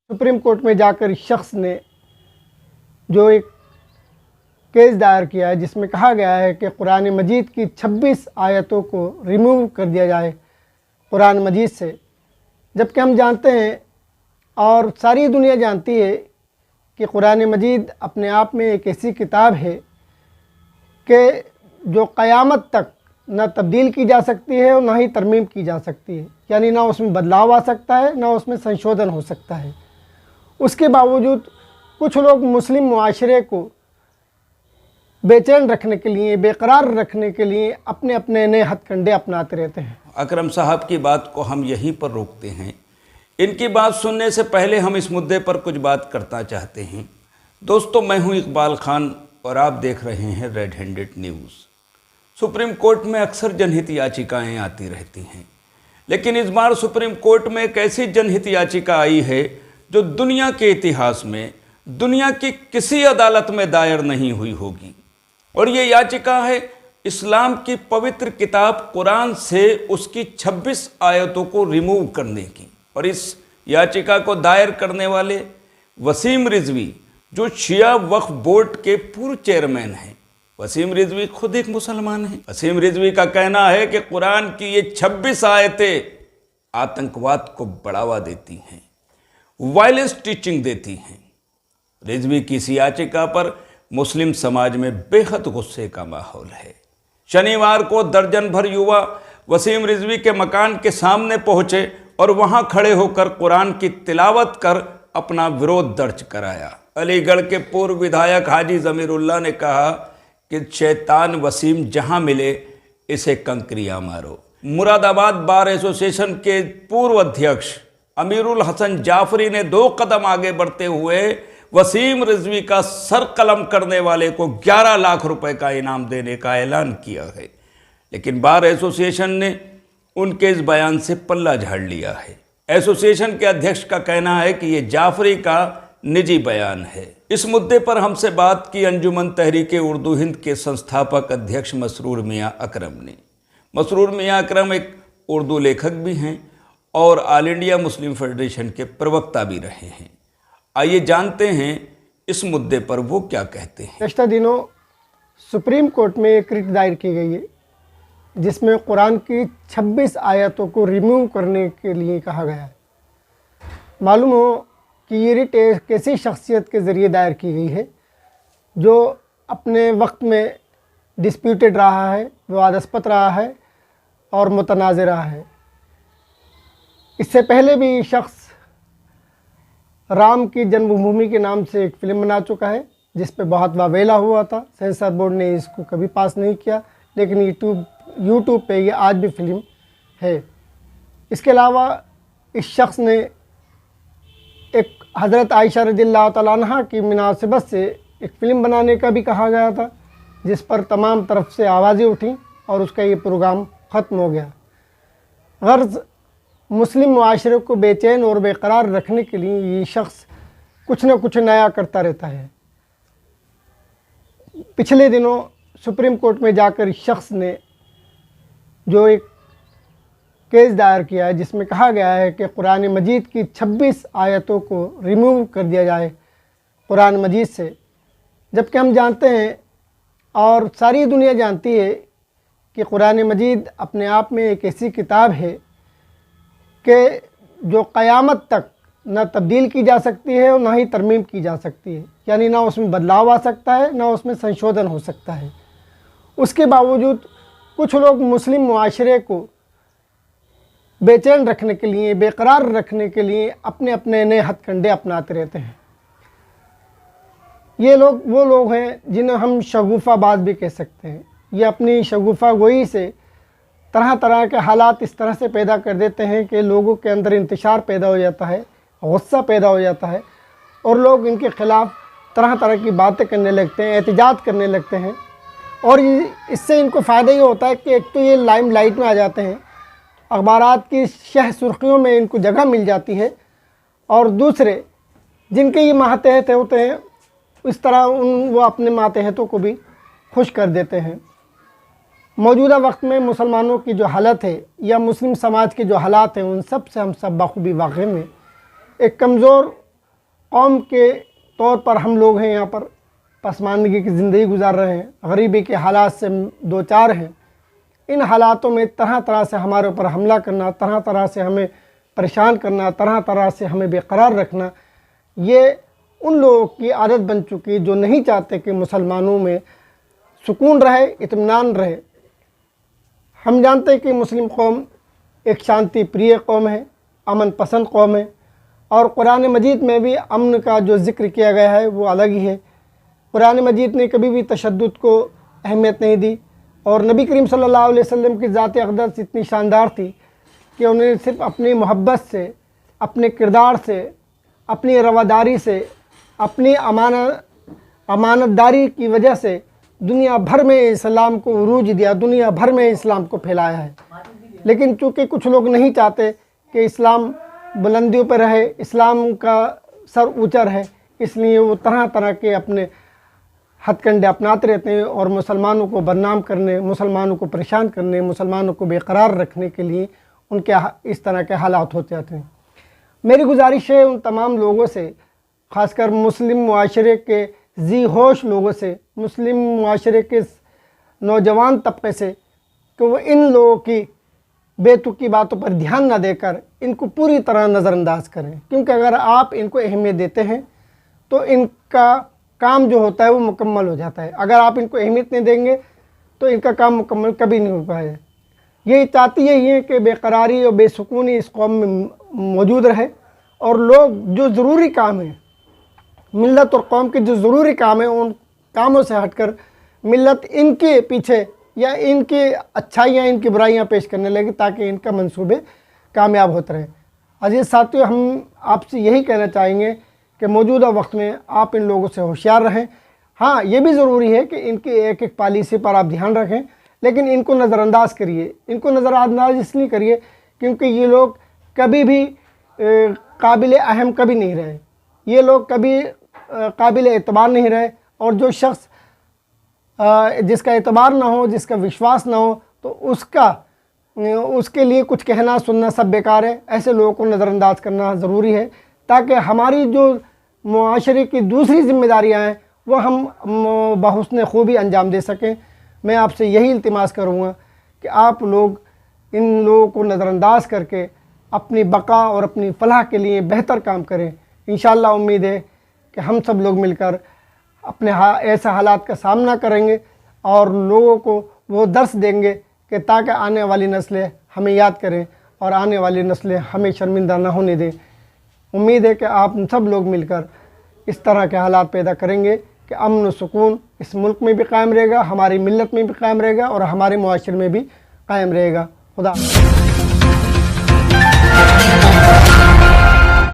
Supreme court में जाकर इस शख्स ने जो एक केस दायर किया है जिसमें कहा गया है कि कुरान मजीद की 26 आयतों को रिमूव कर दिया जाए कुरान मजीद से, जबकि हम जानते हैं और सारी दुनिया जानती है कि कुरान मजीद अपने आप में एक ऐसी किताब है कि जो क़यामत तक न तब्दील की जा सकती है और ना ही तरमीम की जा सकती है, यानी ना उसमें बदलाव आ सकता है ना उसमें संशोधन हो सकता है। उसके बावजूद कुछ लोग मुस्लिम मुआशरे को बेचैन रखने के लिए, बेकरार रखने के लिए अपने अपने नए हथकंडे अपनाते रहते हैं। अकरम साहब की बात को हम यहीं पर रोकते हैं। इनकी बात सुनने से पहले हम इस मुद्दे पर कुछ बात करना चाहते हैं। दोस्तों, मैं हूं इकबाल खान और आप देख रहे हैं red handed news. Supreme court में अक्सर जनहित याचिकाएं आती रहती हैं, लेकिन इस बार सुप्रीम कोर्ट में एक ऐसी जनहित याचिका आई है जो दुनिया के इतिहास में दुनिया की किसी अदालत में दायर नहीं हुई होगी। और ये याचिका है इस्लाम की पवित्र किताब कुरान से उसकी 26 आयतों को रिमूव करने की। और इस याचिका को दायर करने वाले वसीम रिजवी, जो शिया वक्फ बोर्ड के पूर्व चेयरमैन हैं। वसीम रिजवी खुद एक मुसलमान हैं। वसीम रिजवी का कहना है कि कुरान की ये 26 आयतें आतंकवाद को बढ़ावा देती हैं, वायलेंस टीचिंग देती हैं। रिजवी की इस याचिका पर मुस्लिम समाज में बेहद गुस्से का माहौल है। शनिवार को दर्जन भर युवा वसीम रिजवी के मकान के सामने पहुंचे और वहां खड़े होकर कुरान की तिलावत कर अपना विरोध दर्ज कराया। अलीगढ़ के पूर्व विधायक हाजी जमीरुल्लाह ने कहा कि शैतान वसीम जहां मिले इसे कंकरियां मारो। मुरादाबाद बार एसोसिएशन के पूर्व अध्यक्ष अमीरुल हसन जाफरी ने 2 कदम आगे बढ़ते हुए वसीम रिजवी का सर कलम करने वाले को 11 लाख रुपए का इनाम देने का ऐलान किया है, लेकिन बार एसोसिएशन ने उनके इस बयान से पल्ला झाड़ लिया है। एसोसिएशन के अध्यक्ष का कहना है कि यह जाफरी का निजी बयान है। इस मुद्दे पर हमसे बात की अंजुमन तहरीक उर्दू हिंद के संस्थापक अध्यक्ष मसरूर मियां अकरम ने। मसरूर मियां अकरम एक उर्दू लेखक भी हैं और ऑल इंडिया मुस्लिम फेडरेशन के प्रवक्ता भी रहे हैं। आइए जानते हैं इस मुद्दे पर वो क्या कहते हैं। पिछले दिनों सुप्रीम कोर्ट में एक रिट दायर की गई है जिसमें कुरान की 26 आयतों को रिमूव करने के लिए कहा गया है। मालूम हो कि ये रिट एक ऐसी शख्सियत के ज़रिए दायर की गई है जो अपने वक्त में डिस्प्यूटेड रहा है, विवादास्पद रहा है और मुतनाज़ रहा है। इससे पहले भी शख्स राम की जन्मभूमि के नाम से एक फ़िल्म बना चुका है जिस पे बहुत वावेला हुआ था। सेंसर बोर्ड ने इसको कभी पास नहीं किया, लेकिन यूट्यूब पे ये आज भी फिल्म है। इसके अलावा इस शख्स ने एक हज़रत आयशा रज़ियल्लाहु तआला अन्हा की मुनासिबत से एक फ़िल्म बनाने का भी कहा गया था, जिस पर तमाम तरफ से आवाज़ें उठी और उसका ये प्रोग्राम ख़त्म हो गया। गर्ज़ मुस्लिम मुआशरे को बेचैन और बेकरार रखने के लिए ये शख्स कुछ न कुछ नया करता रहता है। पिछले दिनों सुप्रीम कोर्ट में जाकर इस शख्स ने जो एक केस दायर किया है जिसमें कहा गया है कि कुरान मजीद की 26 आयतों को रिमूव कर दिया जाए कुरान मजीद से, जबकि हम जानते हैं और सारी दुनिया जानती है कि कुरान मजीद अपने आप में एक ऐसी किताब है कि जो क़यामत तक न तब्दील की जा सकती है और ना ही तरमीम की जा सकती है, यानी ना उसमें बदलाव आ सकता है ना उसमें संशोधन हो सकता है। उसके बावजूद कुछ लोग मुस्लिम मुआशरे को बेचैन रखने के लिए, बेकरार रखने के लिए अपने अपने नए हथकंडे अपनाते रहते हैं। ये लोग वो लोग हैं जिन्हें हम शगुफ़ाबाज भी कह सकते हैं। ये अपनी शगुफ़ा गोई से तरह तरह के हालात इस तरह से पैदा कर देते हैं कि लोगों के अंदर इंतशार पैदा हो जाता है, गुस्सा पैदा हो जाता है और लोग इनके ख़िलाफ़ तरह तरह की बातें करने लगते हैं, एहतिजाज करने लगते हैं। और इससे इनको फ़ायदा ये होता है कि एक तो ये लाइमलाइट में आ जाते हैं, अखबारात की शह सुर्खियों में इनको जगह मिल जाती है, और दूसरे जिनके ये मातहत होते हैं इस तरह वो अपने मातहतों को भी खुश कर देते हैं। मौजूदा वक्त में मुसलमानों की जो हालत है या मुस्लिम समाज के जो हालात हैं उन सब से हम सब बखूबी वाक़ई में एक कमज़ोर कौम के तौर पर हम लोग हैं यहाँ पर पसमानदगी की ज़िंदगी गुजार रहे हैं, गरीबी के हालात से दो चार हैं। इन हालातों में तरह तरह से हमारे ऊपर हमला करना, तरह तरह से हमें परेशान करना, तरह तरह से हमें बेकरार रखना, ये उन लोगों की आदत बन चुकी जो नहीं चाहते कि मुसलमानों में सुकून रहे, इत्मीनान रहे। हम जानते हैं कि मुस्लिम कौम एक शांति प्रिय कौम है, अमन पसंद कौम है, और कुरान मजीद में भी अमन का जो ज़िक्र किया गया है वो अलग ही है। कुरान मजीद ने कभी भी तशद्दुद को अहमियत नहीं दी, और नबी करीम सल्लल्लाहु अलैहि वसल्लम की ज़ात अक़दस इतनी शानदार थी कि उन्हें सिर्फ अपनी मोहब्बत से, अपने किरदार से, अपनी रवादारी से, अपनी अमानतदारी की वजह से दुनिया भर में इस्लाम को उरूज दिया, दुनिया भर में इस्लाम को फैलाया है। लेकिन चूँकि कुछ लोग नहीं चाहते कि इस्लाम बुलंदियों पर रहे, इस्लाम का सर ऊँचा रहे, इसलिए वो तरह तरह के अपने हथकंडे अपनाते रहते हैं और मुसलमानों को बदनाम करने, मुसलमानों को परेशान करने, मुसलमानों को बेकरार रखने के लिए उनके इस तरह के हालात होते जाते हैं। मेरी गुजारिश है उन तमाम लोगों से, ख़ासकर मुस्लिम मुआशरे के जी होश लोगों से, मुस्लिम मुआशरे के नौजवान तबके से, कि वो इन लोगों की बेतुकी बातों पर ध्यान न देकर इनको पूरी तरह नज़रअंदाज करें। क्योंकि अगर आप इनको अहमियत देते हैं तो इनका काम जो होता है वो मुकम्मल हो जाता है। अगर आप इनको अहमियत नहीं देंगे तो इनका काम मुकम्मल कभी नहीं हो पाएगा। यही चाहती यही है कि बेकरारी और बेसुकूनी इस कौम में मौजूद रहे, और लोग जो ज़रूरी काम है, मिल्लत और कौम के जो ज़रूरी काम है, उन कामों से हटकर मिल्लत इनके पीछे या इनकी अच्छाइयाँ, इनकी बुराइयाँ पेश करने लगी ताकि इनका मंसूबे कामयाब होते रहे। अजीज़ साथियों, हम आपसे यही कहना चाहेंगे कि मौजूदा वक्त में आप इन लोगों से होशियार रहें। हाँ, ये भी ज़रूरी है कि इनकी एक एक पॉलिसी पर आप ध्यान रखें, लेकिन इनको नज़रअंदाज करिए। इनको नज़रअंदाज इसलिए करिए क्योंकि ये लोग कभी भी काबिल अहम कभी नहीं रहे, ये लोग कभी काबिल एतबार नहीं रहे, और जो शख्स जिसका एतबार ना हो, जिसका विश्वास ना हो, तो उसके लिए कुछ कहना सुनना सब बेकार है। ऐसे लोगों को नज़रअंदाज करना ज़रूरी है ताकि हमारी जो मुआशरे की दूसरी ज़िम्मेदारियाँ हैं वो हम बहुस्न खूबी अंजाम दे सकें। मैं आपसे यही इल्तिमास करूँगा कि आप लोग इन लोगों को नज़रअंदाज करके अपनी बका और अपनी फलाह के लिए बेहतर काम करें। इंशाअल्लाह उम्मीद है कि हम सब लोग मिलकर अपने ऐसे हालात का सामना करेंगे और लोगों को वो दर्स देंगे कि ताकि आने वाली नस्लें हमें याद करें और आने वाली नस्लें हमें शर्मिंदा ना होने दें। उम्मीद है कि आप सब लोग मिलकर इस तरह के हालात पैदा करेंगे कि अमन व सुकून इस मुल्क में भी कायम रहेगा, हमारी मिल्लत में भी कायम रहेगा और हमारे मुआशरे में भी कायम रहेगा। खुदा।